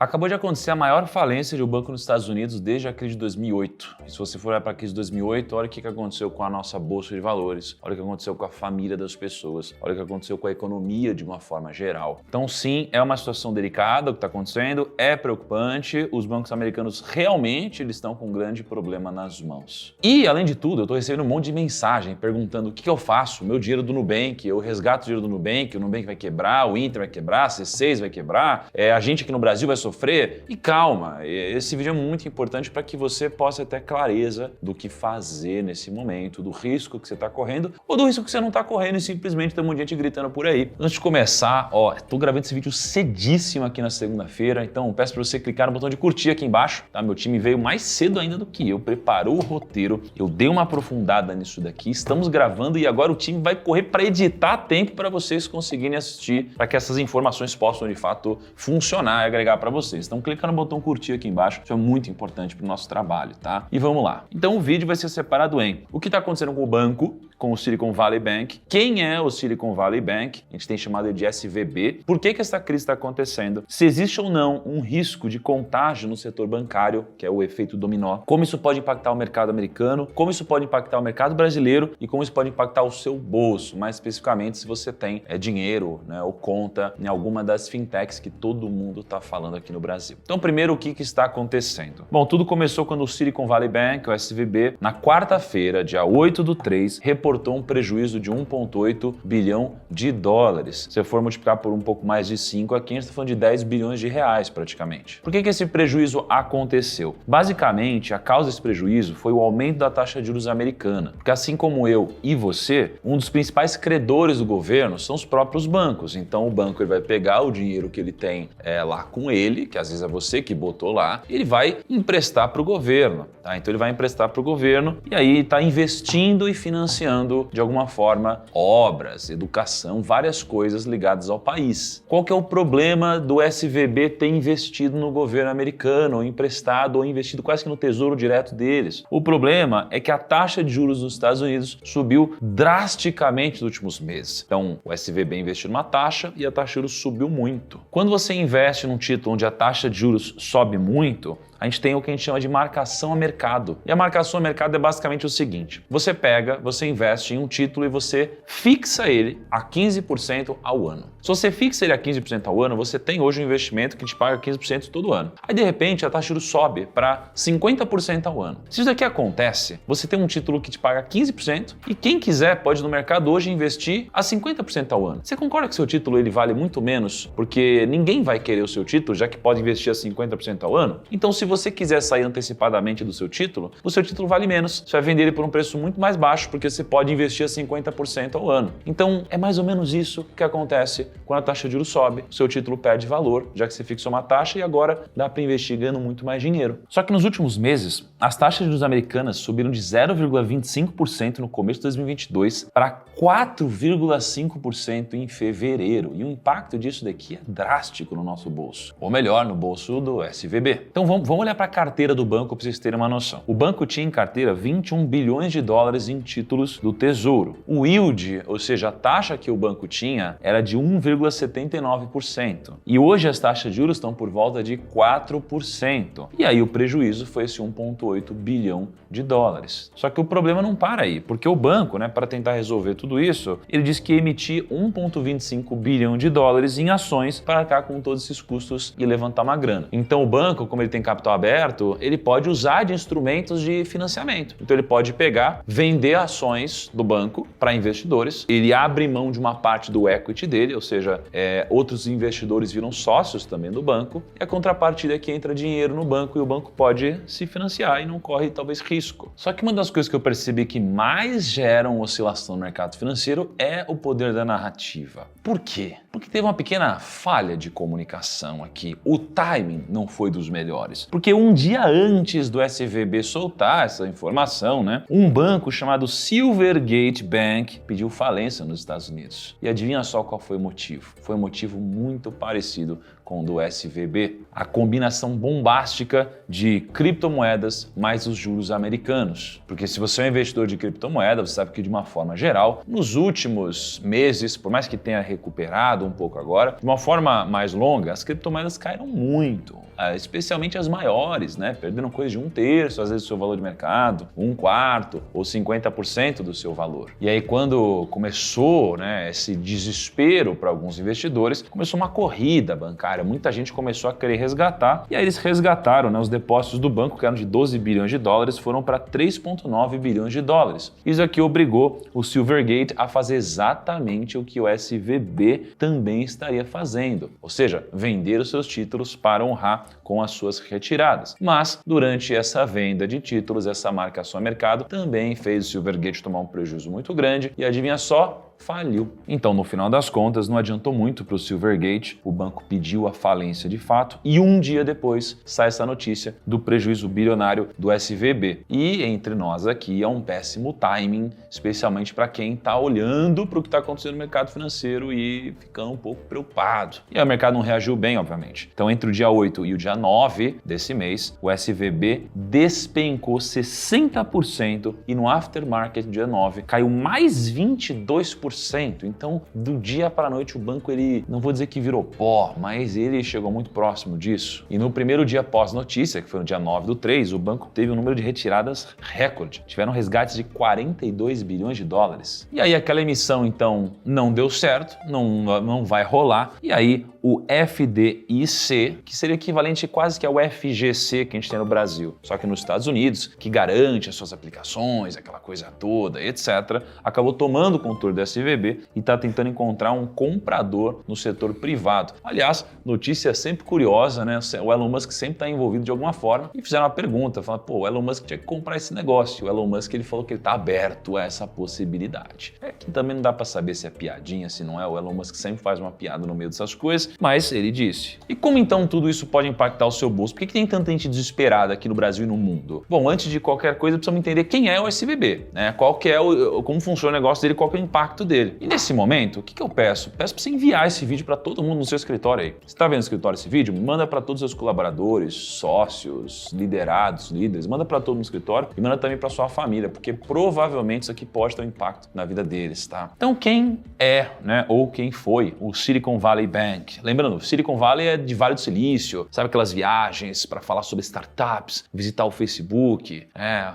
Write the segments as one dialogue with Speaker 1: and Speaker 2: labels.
Speaker 1: Acabou de acontecer a maior falência de um banco nos Estados Unidos desde a crise de 2008. E se você for olhar para a crise de 2008, olha o que aconteceu com a nossa bolsa de valores, olha o que aconteceu com a família das pessoas, olha o que aconteceu com a economia de uma forma geral. Então sim, é uma situação delicada o que está acontecendo, é preocupante, os bancos americanos realmente eles estão com um grande problema nas mãos. E além de tudo, eu estou recebendo um monte de mensagem perguntando o que eu faço, o meu dinheiro do Nubank, eu resgato o dinheiro do Nubank, o Nubank vai quebrar, o Inter vai quebrar, a C6 vai quebrar, a gente aqui no Brasil vai sofrer. E calma, esse vídeo é muito importante para que você possa ter clareza do que fazer nesse momento, do risco que você está correndo ou do risco que você não está correndo e simplesmente tem um monte de gente gritando por aí. Antes de começar, tô gravando esse vídeo cedíssimo aqui na segunda-feira, então peço para você clicar no botão de curtir aqui embaixo, tá? Meu time veio mais cedo ainda do que eu, preparou o roteiro, eu dei uma aprofundada nisso daqui, estamos gravando e agora o time vai correr para editar tempo para vocês conseguirem assistir, para que essas informações possam de fato funcionar e agregar para vocês. Então clica no botão curtir aqui embaixo, isso é muito importante para o nosso trabalho, tá? E vamos lá. Então o vídeo vai ser separado em o que está acontecendo com o banco, com o Silicon Valley Bank, quem é o Silicon Valley Bank, a gente tem chamado de SVB, por que essa crise está acontecendo, se existe ou não um risco de contágio no setor bancário, que é o efeito dominó, como isso pode impactar o mercado americano, como isso pode impactar o mercado brasileiro e como isso pode impactar o seu bolso, mais especificamente se você tem dinheiro, né, ou conta em alguma das fintechs que todo mundo está falando aqui no Brasil. Então primeiro, o que está acontecendo? Bom, tudo começou quando o Silicon Valley Bank, o SVB, na quarta-feira, dia 8/3, reportou um prejuízo de 1,8 bilhão de dólares. Se eu for multiplicar por um pouco mais de 5 aqui, a gente está falando de 10 bilhões de reais praticamente. Por que esse prejuízo aconteceu? Basicamente, a causa desse prejuízo foi o aumento da taxa de juros americana. Porque assim como eu e você, um dos principais credores do governo são os próprios bancos. Então o banco ele vai pegar o dinheiro que ele tem lá com ele, que às vezes é você que botou lá, e ele vai emprestar para o governo. Tá? Então ele vai emprestar para o governo e aí está investindo e financiando de alguma forma obras, educação, várias coisas ligadas ao país. Qual que é o problema do SVB ter investido no governo americano, ou emprestado, ou investido quase que no tesouro direto deles? O problema é que a taxa de juros nos Estados Unidos subiu drasticamente nos últimos meses. Então o SVB investiu numa taxa e a taxa de juros subiu muito. Quando você investe num título onde a taxa de juros sobe muito, a gente tem o que a gente chama de marcação a mercado. E a marcação a mercado é basicamente o seguinte: você pega, você investe em um título e você fixa ele a 15% ao ano. Se você fixa ele a 15% ao ano, você tem hoje um investimento que te paga 15% todo ano. Aí de repente a taxa de juros sobe para 50% ao ano. Se isso daqui acontece, você tem um título que te paga 15% e quem quiser pode no mercado hoje investir a 50% ao ano. Você concorda que seu título ele vale muito menos porque ninguém vai querer o seu título, já que pode investir a 50% ao ano? Então se você quiser sair antecipadamente do seu título, o seu título vale menos. Você vai vender ele por um preço muito mais baixo porque você pode investir a 50% ao ano. Então é mais ou menos isso que acontece quando a taxa de juros sobe, o seu título perde valor, já que você fixou uma taxa e agora dá para investir ganhando muito mais dinheiro. Só que nos últimos meses, as taxas de juros americanas subiram de 0,25% no começo de 2022 para 4,5% em fevereiro. E o impacto disso daqui é drástico no nosso bolso. Ou melhor, no bolso do SVB. Então vamos olhar para a carteira do banco para vocês terem uma noção. O banco tinha em carteira 21 bilhões de dólares em títulos do Tesouro. O yield, ou seja, a taxa que o banco tinha, era de 1,79%. E hoje as taxas de juros estão por volta de 4%. E aí o prejuízo foi esse 1,8 bilhão de dólares. Só que o problema não para aí, porque o banco, para tentar resolver tudo isso, ele disse que ia emitir 1,25 bilhão de dólares em ações para arcar com todos esses custos e levantar uma grana. Então o banco, como ele tem capital aberto, ele pode usar de instrumentos de financiamento. Então ele pode pegar, vender ações do banco para investidores, ele abre mão de uma parte do equity dele, ou seja, outros investidores viram sócios também do banco, e a contrapartida é que entra dinheiro no banco e o banco pode se financiar e não corre talvez risco. Só que uma das coisas que eu percebi que mais geram oscilação no mercado financeiro é o poder da narrativa. Por quê? Porque teve uma pequena falha de comunicação aqui. O timing não foi dos melhores. Porque um dia antes do SVB soltar essa informação, um banco chamado Silvergate Bank pediu falência nos Estados Unidos. E adivinha só qual foi o motivo? Foi um motivo muito parecido com o do SVB. A combinação bombástica de criptomoedas mais os juros americanos. Porque se você é um investidor de criptomoeda, você sabe que de uma forma geral, nos últimos meses, por mais que tenha recuperado um pouco agora, de uma forma mais longa, as criptomoedas caíram muito. especialmente as maiores, né? Perderam coisa de 1/3, às vezes, do seu valor de mercado, 1/4 ou 50% do seu valor. E aí, quando começou, né, esse desespero para alguns investidores, começou uma corrida bancária, muita gente começou a querer resgatar, e aí eles resgataram, né, os depósitos do banco, que eram de 12 bilhões de dólares, foram para 3,9 bilhões de dólares. Isso aqui obrigou o Silvergate a fazer exatamente o que o SVB também estaria fazendo, ou seja, vender os seus títulos para honrar com as suas retiradas. Mas, durante essa venda de títulos, essa marcação a mercado também fez o Silvergate tomar um prejuízo muito grande e adivinha só? Faliu. Então, no final das contas, não adiantou muito para o Silvergate, o banco pediu a falência de fato e um dia depois sai essa notícia do prejuízo bilionário do SVB. E entre nós aqui é um péssimo timing, especialmente para quem está olhando para o que está acontecendo no mercado financeiro e ficando um pouco preocupado. E aí, o mercado não reagiu bem, obviamente. Então, entre o dia 8 e o dia 9 desse mês, o SVB despencou 60% e no aftermarket, dia 9, caiu mais 22%. Então, do dia para a noite, o banco, ele, não vou dizer que virou pó, mas ele chegou muito próximo disso. E no primeiro dia pós-notícia, que foi no dia 9/3, o banco teve um número de retiradas recorde. Tiveram resgates de 42 bilhões de dólares. E aí, aquela emissão, então, não deu certo, não vai rolar. E aí, o FDIC, que seria equivalente quase que ao FGC que a gente tem no Brasil, só que nos Estados Unidos, que garante as suas aplicações, aquela coisa toda, etc., acabou tomando o controle do SVB e está tentando encontrar um comprador no setor privado. Aliás, notícia sempre curiosa, né? O Elon Musk sempre está envolvido de alguma forma e fizeram uma pergunta, falando, pô, o Elon Musk tinha que comprar esse negócio. O Elon Musk, ele falou que ele está aberto a essa possibilidade. É que também não dá para saber se é piadinha, se não é. O Elon Musk sempre faz uma piada no meio dessas coisas, mas ele disse. E como então tudo isso pode impactar o seu bolso? Por que tem tanta gente desesperada aqui no Brasil e no mundo? Bom, antes de qualquer coisa, precisamos entender quem é o SVB, né? Qual que é como funciona o negócio dele, qual que é o impacto dele. E nesse momento, o que eu peço? Peço para você enviar esse vídeo para todo mundo no seu escritório aí. Você está vendo no escritório esse vídeo? Manda para todos os seus colaboradores, sócios, liderados, líderes, manda para todo mundo no escritório e manda também para sua família, porque provavelmente isso aqui pode ter um impacto na vida deles, tá? Então quem é, né, ou quem foi o Silicon Valley Bank? Lembrando, Silicon Valley é de Vale do Silício, sabe aquelas viagens para falar sobre startups, visitar o Facebook,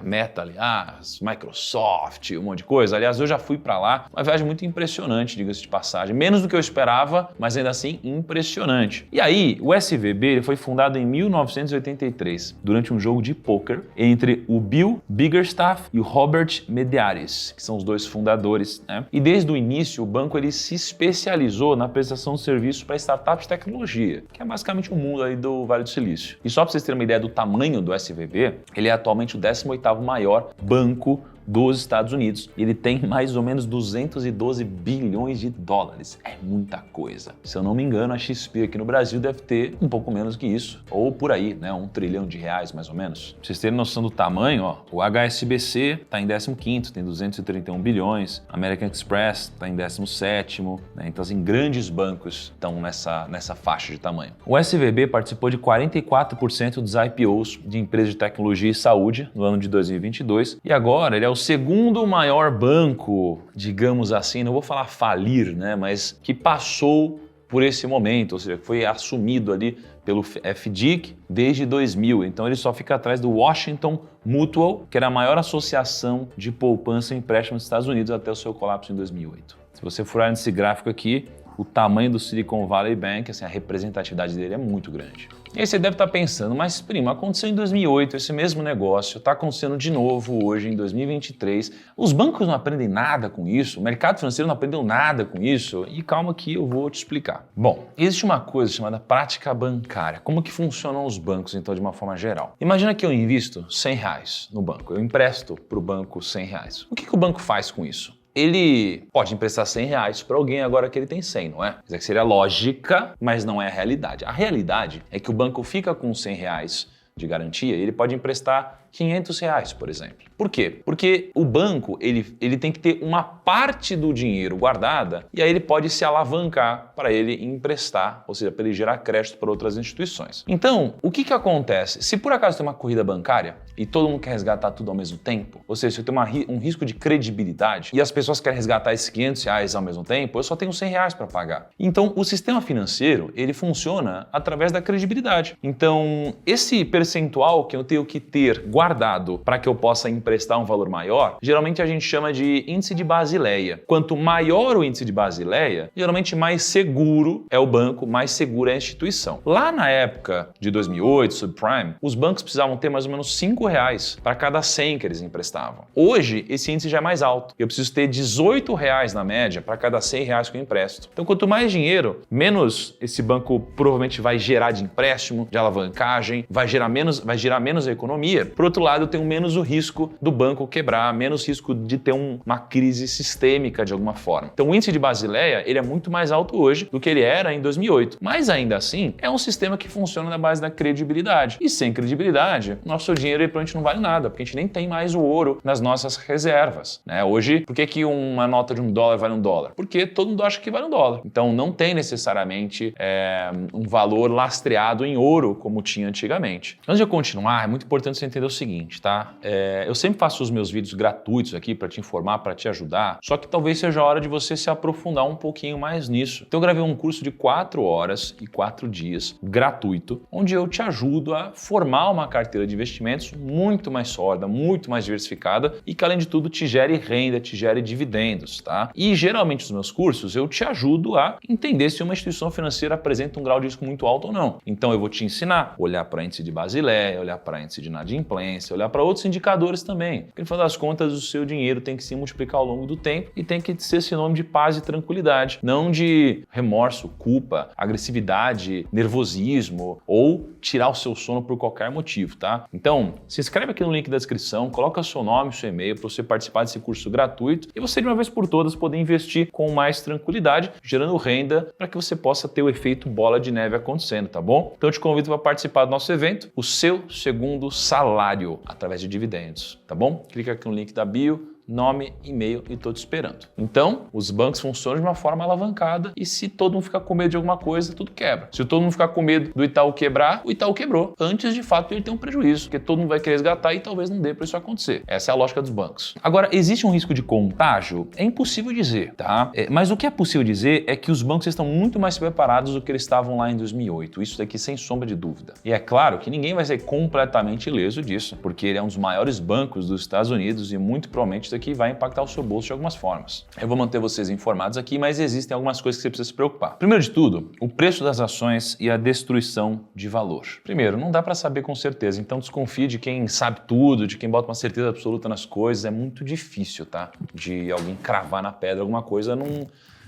Speaker 1: Meta, aliás, Microsoft, um monte de coisa. Aliás, eu já fui para lá, uma viagem muito impressionante, diga-se de passagem, menos do que eu esperava, mas ainda assim impressionante. E aí, o SVB ele foi fundado em 1983, durante um jogo de pôquer entre o Bill Biggerstaff e o Robert Mediaris, que são os dois fundadores, né? E desde o início, o banco ele se especializou na prestação de serviços para startups de tecnologia, que é basicamente o mundo aí do Vale do Silício. E só para vocês terem uma ideia do tamanho do SVB, ele é atualmente o 18º maior banco dos Estados Unidos. Ele tem mais ou menos 212 bilhões de dólares. É muita coisa. Se eu não me engano, a XP aqui no Brasil deve ter um pouco menos que isso. Ou por aí, né? R$1 trilhão mais ou menos. Pra vocês terem noção do tamanho, ó, o HSBC está em 15º, tem 231 bilhões. American Express está em 17º. Né? Então, assim, grandes bancos estão nessa faixa de tamanho. O SVB participou de 44% dos IPOs de empresas de tecnologia e saúde no ano de 2022. E agora ele é o segundo maior banco, digamos assim, não vou falar falir, né, mas que passou por esse momento, ou seja, que foi assumido ali pelo FDIC desde 2000. Então ele só fica atrás do Washington Mutual, que era a maior associação de poupança e empréstimo dos Estados Unidos até o seu colapso em 2008. Se você furar nesse gráfico aqui, o tamanho do Silicon Valley Bank, assim, a representatividade dele é muito grande. E aí você deve estar pensando, mas primo, aconteceu em 2008 esse mesmo negócio, está acontecendo de novo hoje em 2023, os bancos não aprendem nada com isso, o mercado financeiro não aprendeu nada com isso, e calma que eu vou te explicar. Bom, existe uma coisa chamada prática bancária. Como que funcionam os bancos, então, de uma forma geral? Imagina que eu invisto R$100 no banco, eu empresto para o banco R$100. O que o banco faz com isso? Ele pode emprestar R$100 para alguém agora que ele tem 100, não é? Quer dizer, que seria lógica, mas não é a realidade. A realidade é que o banco fica com R$100 de garantia e ele pode emprestar R$500, por exemplo. Por quê? Porque o banco ele tem que ter uma parte do dinheiro guardada e aí ele pode se alavancar para ele emprestar, ou seja, para ele gerar crédito para outras instituições. Então, o que acontece? Se por acaso tem uma corrida bancária e todo mundo quer resgatar tudo ao mesmo tempo, ou seja, se eu tenho um risco de credibilidade e as pessoas querem resgatar esses R$500 ao mesmo tempo, eu só tenho R$100 para pagar. Então, o sistema financeiro, ele funciona através da credibilidade. Então, esse percentual que eu tenho que ter guardado para que eu possa emprestar um valor maior, geralmente a gente chama de índice de Basileia. Quanto maior o índice de Basileia, geralmente mais seguro é o banco, mais segura é a instituição. Lá na época de 2008, subprime, os bancos precisavam ter mais ou menos R$5 para cada 100 que eles emprestavam. Hoje, esse índice já é mais alto. Eu preciso ter R$18 na média para cada R$100 que eu empresto. Então, quanto mais dinheiro, menos esse banco provavelmente vai gerar de empréstimo, de alavancagem, vai gerar menos a economia. Por outro lado, eu tenho menos o risco do banco quebrar, menos risco de ter uma crise sistêmica de alguma forma. Então, o índice de Basileia, ele é muito mais alto hoje do que ele era em 2008. Mas ainda assim, é um sistema que funciona na base da credibilidade. E sem credibilidade, nosso dinheiro provavelmente não vale nada, porque a gente nem tem mais o ouro nas nossas reservas, né? Hoje, por que uma nota de $1 vale $1? Porque todo mundo acha que vale $1. Então, não tem necessariamente um valor lastreado em ouro como tinha antigamente. Antes de eu continuar, é muito importante você entender o seguinte, tá? Eu sempre faço os meus vídeos gratuitos aqui para te informar, para te ajudar, só que talvez seja a hora de você se aprofundar um pouquinho mais nisso. Então, eu gravei um curso de 4 horas e 4 dias, gratuito, onde eu te ajudo a formar uma carteira de investimentos muito mais sólida, muito mais diversificada e que, além de tudo, te gere renda, te gere dividendos, tá? E, geralmente, nos meus cursos, eu te ajudo a entender se uma instituição financeira apresenta um grau de risco muito alto ou não. Então, eu vou te ensinar a olhar para índice de Basileia, olhar para índice de inadimplência, olhar para outros indicadores também. Porque, no final das contas, o seu dinheiro tem que se multiplicar ao longo do tempo e tem que ser sinônimo de paz e tranquilidade, não de remorso, culpa, agressividade, nervosismo ou tirar o seu sono por qualquer motivo, tá? Então, se inscreve aqui no link da descrição, coloca seu nome, seu e-mail para você participar desse curso gratuito e você, de uma vez por todas, poder investir com mais tranquilidade, gerando renda para que você possa ter o efeito bola de neve acontecendo, tá bom? Então, eu te convido para participar do nosso evento, o seu segundo salário, através de dividendos, tá bom? Clica aqui no link da bio, nome, e-mail e tô te esperando. Então, os bancos funcionam de uma forma alavancada e se todo mundo ficar com medo de alguma coisa, tudo quebra. Se todo mundo ficar com medo do Itaú quebrar, o Itaú quebrou. Antes, de fato, ele tem um prejuízo, porque todo mundo vai querer resgatar e talvez não dê para isso acontecer. Essa é a lógica dos bancos. Agora, existe um risco de contágio? É impossível dizer, tá? Mas o que é possível dizer é que os bancos estão muito mais preparados do que eles estavam lá em 2008. Isso daqui sem sombra de dúvida. E é claro que ninguém vai ser completamente ileso disso, porque ele é um dos maiores bancos dos Estados Unidos e muito provavelmente isso que vai impactar o seu bolso de algumas formas. Eu vou manter vocês informados aqui, mas existem algumas coisas que você precisa se preocupar. Primeiro de tudo, o preço das ações e a destruição de valor. Primeiro, não dá para saber com certeza, então desconfie de quem sabe tudo, de quem bota uma certeza absoluta nas coisas. É muito difícil, tá? De alguém cravar na pedra alguma coisa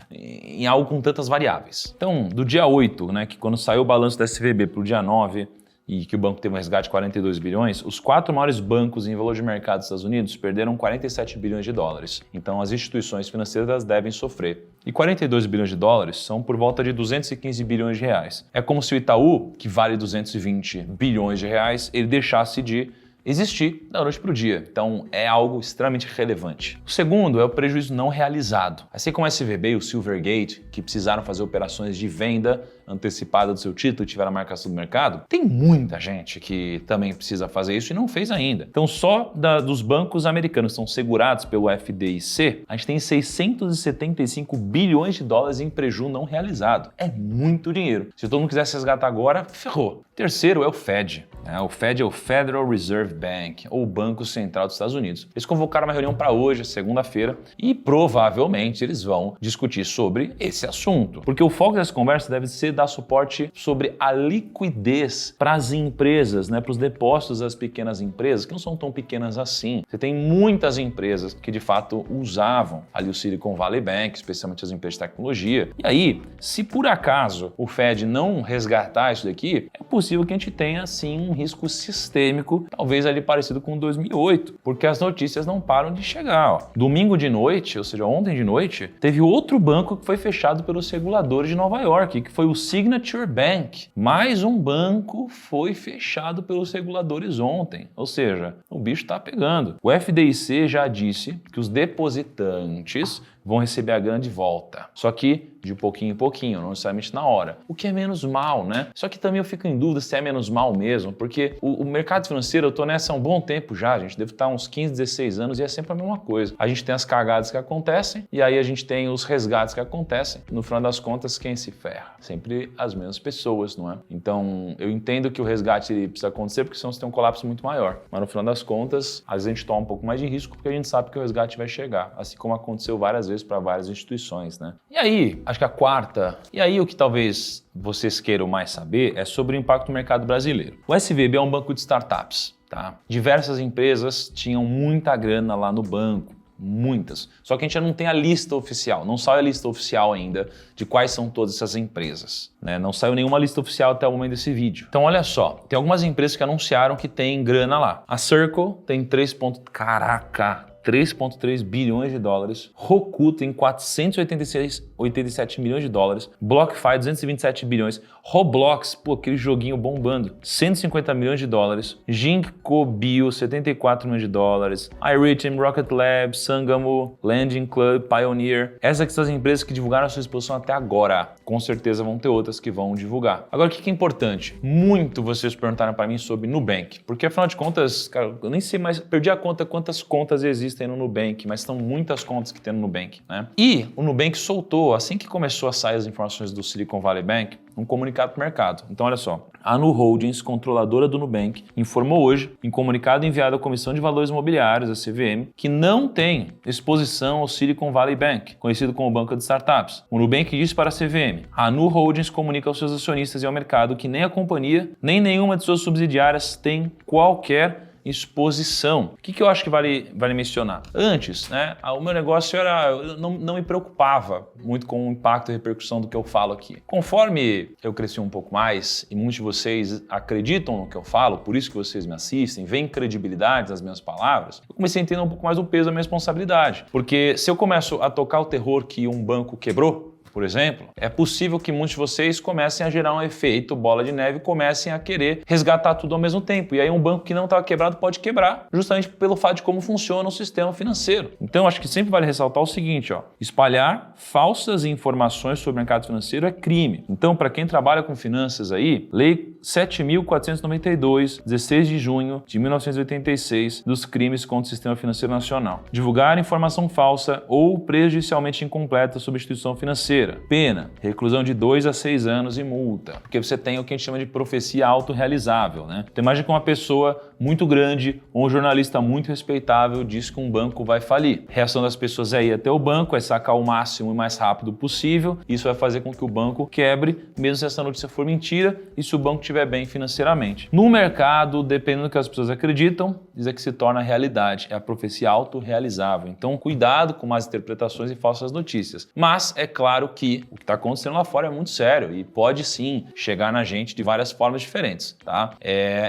Speaker 1: em algo com tantas variáveis. Então, do dia 8, né, que quando saiu o balanço da SVB para o dia 9, e que o banco teve um resgate de 42 bilhões, os 4 maiores bancos em valor de mercado dos Estados Unidos perderam 47 bilhões de dólares. Então, as instituições financeiras devem sofrer. E 42 bilhões de dólares são por volta de 215 bilhões de reais. É como se o Itaú, que vale 220 bilhões de reais, ele deixasse de existir da noite para o dia. Então, é algo extremamente relevante. O segundo é o prejuízo não realizado. Assim como a SVB e o Silvergate, que precisaram fazer operações de venda antecipada do seu título e tiveram a marcação do mercado, tem muita gente que também precisa fazer isso e não fez ainda. Então, só dos bancos americanos que são segurados pelo FDIC, a gente tem 675 bilhões de dólares em prejuízo não realizado. É muito dinheiro. Se todo mundo quisesse resgatar agora, ferrou. Terceiro é o Fed. O Fed é o Federal Reserve Bank, ou Banco Central dos Estados Unidos. Eles convocaram uma reunião para hoje, segunda-feira, e provavelmente eles vão discutir sobre esse assunto. Porque o foco dessa conversa deve ser dar suporte sobre a liquidez para as empresas, né, para os depósitos das pequenas empresas, que não são tão pequenas assim. Você tem muitas empresas que de fato usavam ali o Silicon Valley Bank, especialmente as empresas de tecnologia. E aí, se por acaso o Fed não resgatar isso daqui, é possível que a gente tenha sim um risco sistêmico, talvez ali parecido com 2008, porque as notícias não param de chegar. Domingo de noite, ou seja, ontem de noite, teve outro banco que foi fechado pelos reguladores de Nova York, que foi o Signature Bank. Mais um banco foi fechado pelos reguladores ontem. Ou seja, o bicho está pegando. O FDIC já disse que os depositantes vão receber a grana de volta. Só que de pouquinho em pouquinho, não necessariamente na hora. O que é menos mal, né? Só que também eu fico em dúvida se é menos mal mesmo, porque o mercado financeiro, eu tô nessa há um bom tempo já, a gente deve estar uns 15, 16 anos e é sempre a mesma coisa. A gente tem as cagadas que acontecem e aí a gente tem os resgates que acontecem. No final das contas, quem se ferra? Sempre as mesmas pessoas, não é? Então, eu entendo que o resgate precisa acontecer porque senão você tem um colapso muito maior. Mas no final das contas, às vezes a gente toma um pouco mais de risco porque a gente sabe que o resgate vai chegar, assim como aconteceu várias vezes para várias instituições, né? E aí, acho que a quarta, e aí o que talvez vocês queiram mais saber é sobre o impacto no mercado brasileiro. O SVB é um banco de startups, tá? Diversas empresas tinham muita grana lá no banco, muitas. Só que a gente já não tem a lista oficial, não saiu a lista oficial ainda de quais são todas essas empresas, né? Não saiu nenhuma lista oficial até o momento desse vídeo. Então olha só, tem algumas empresas que anunciaram que tem grana lá. A Circle tem 3,3 bilhões de dólares, Roku tem 487 milhões de dólares, BlockFi 227 bilhões, Roblox, pô, aquele joguinho bombando, 150 milhões de dólares, Ginkgo Bio 74 milhões de dólares, iRhythm, Rocket Lab, Sangamo, Landing Club, Pioneer. Essas aqui são as empresas que divulgaram a sua exposição até agora. Com certeza vão ter outras que vão divulgar. Agora, o que é importante? Muito vocês perguntaram para mim sobre Nubank, porque afinal de contas, cara, eu nem sei mais, perdi a conta quantas contas existem no Nubank, mas são muitas contas que tem no Nubank, né? E o Nubank soltou, assim que começou a sair as informações do Silicon Valley Bank, um comunicado para o mercado. Então, olha só, a Nu Holdings, controladora do Nubank, informou hoje, em comunicado enviado à Comissão de Valores Imobiliários, a CVM, que não tem exposição ao Silicon Valley Bank, conhecido como Banco de Startups. O Nubank disse para a CVM, a Nu Holdings comunica aos seus acionistas e ao mercado que nem a companhia, nem nenhuma de suas subsidiárias tem qualquer exposição. O que eu acho que vale mencionar? Antes, né, o meu negócio não me preocupava muito com o impacto e repercussão do que eu falo aqui. Conforme eu cresci um pouco mais e muitos de vocês acreditam no que eu falo, por isso que vocês me assistem, veem credibilidade nas minhas palavras, eu comecei a entender um pouco mais o peso da minha responsabilidade. Porque se eu começo a tocar o terror que um banco quebrou, por exemplo, é possível que muitos de vocês comecem a gerar um efeito bola de neve e comecem a querer resgatar tudo ao mesmo tempo. E aí um banco que não estava quebrado pode quebrar, justamente pelo fato de como funciona o sistema financeiro. Então, acho que sempre vale ressaltar o seguinte, ó, espalhar falsas informações sobre o mercado financeiro é crime. Então, para quem trabalha com finanças aí, Lei 7.492, 16 de junho de 1986, dos crimes contra o sistema financeiro nacional. Divulgar informação falsa ou prejudicialmente incompleta sobre instituição financeira. Pena, reclusão de 2 a 6 anos e multa. Porque você tem o que a gente chama de profecia autorrealizável, né? Então imagina que uma pessoa muito grande ou um jornalista muito respeitável diz que um banco vai falir. A reação das pessoas é ir até o banco, é sacar o máximo e mais rápido possível. Isso vai fazer com que o banco quebre, mesmo se essa notícia for mentira e se o banco estiver bem financeiramente. No mercado, dependendo do que as pessoas acreditam, isso é que se torna realidade. É a profecia autorrealizável. Então cuidado com más interpretações e falsas notícias. Mas é claro que o que está acontecendo lá fora é muito sério e pode sim chegar na gente de várias formas diferentes, tá?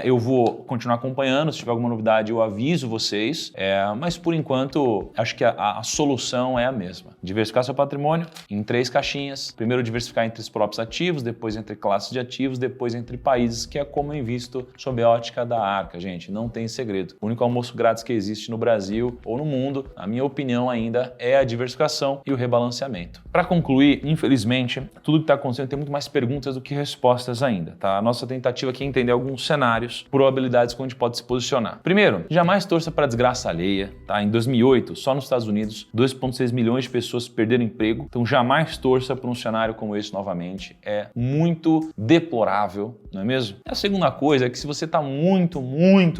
Speaker 1: Eu vou continuar acompanhando, se tiver alguma novidade eu aviso vocês, mas por enquanto acho que a solução é a mesma. Diversificar seu patrimônio em 3 caixinhas. Primeiro diversificar entre os próprios ativos, depois entre classes de ativos, depois entre países, que é como eu invisto sob a ótica da Arca, gente, não tem segredo. O único almoço grátis que existe no Brasil ou no mundo, na minha opinião ainda, é a diversificação e o rebalanceamento. Para concluir, infelizmente, tudo que está acontecendo tem muito mais perguntas do que respostas ainda, tá? A nossa tentativa aqui é entender alguns cenários, probabilidades que a gente pode se posicionar. Primeiro, jamais torça para desgraça alheia, tá? Em 2008, só nos Estados Unidos, 2,6 milhões de pessoas perderam emprego, então jamais torça para um cenário como esse novamente. É muito deplorável, não é mesmo? E a segunda coisa é que se você está muito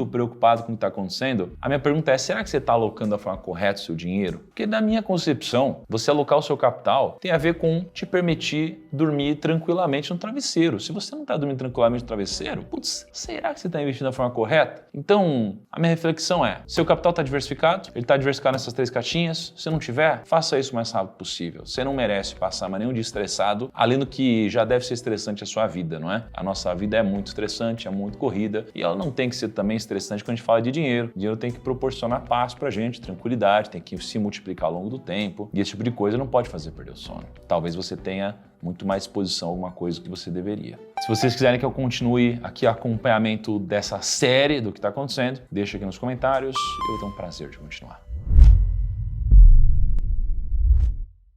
Speaker 1: preocupado com o que está acontecendo, a minha pergunta é, será que você está alocando da forma correta o seu dinheiro? Porque na minha concepção, você alocar o seu capital tem a ver com te permitir dormir tranquilamente no travesseiro. Se você não está dormindo tranquilamente no travesseiro, putz, será que você está investindo da forma correta? Então, a minha reflexão é, seu capital está diversificado, ele está diversificado nessas 3 caixinhas, se não tiver, faça isso o mais rápido possível. Você não merece passar mais nenhum dia estressado, além do que já deve ser estressante a sua vida, não é? A nossa vida é muito estressante, é muito corrida, e ela não tem que ser também estressante quando a gente fala de dinheiro. O dinheiro tem que proporcionar paz pra gente, tranquilidade, tem que se multiplicar ao longo do tempo, e esse tipo de coisa não pode fazer perder o sono, tá? talvez você tenha muito mais exposição a alguma coisa que você deveria. Se vocês quiserem que eu continue aqui acompanhamento dessa série do que está acontecendo, deixa aqui nos comentários. Eu vou ter um prazer de continuar.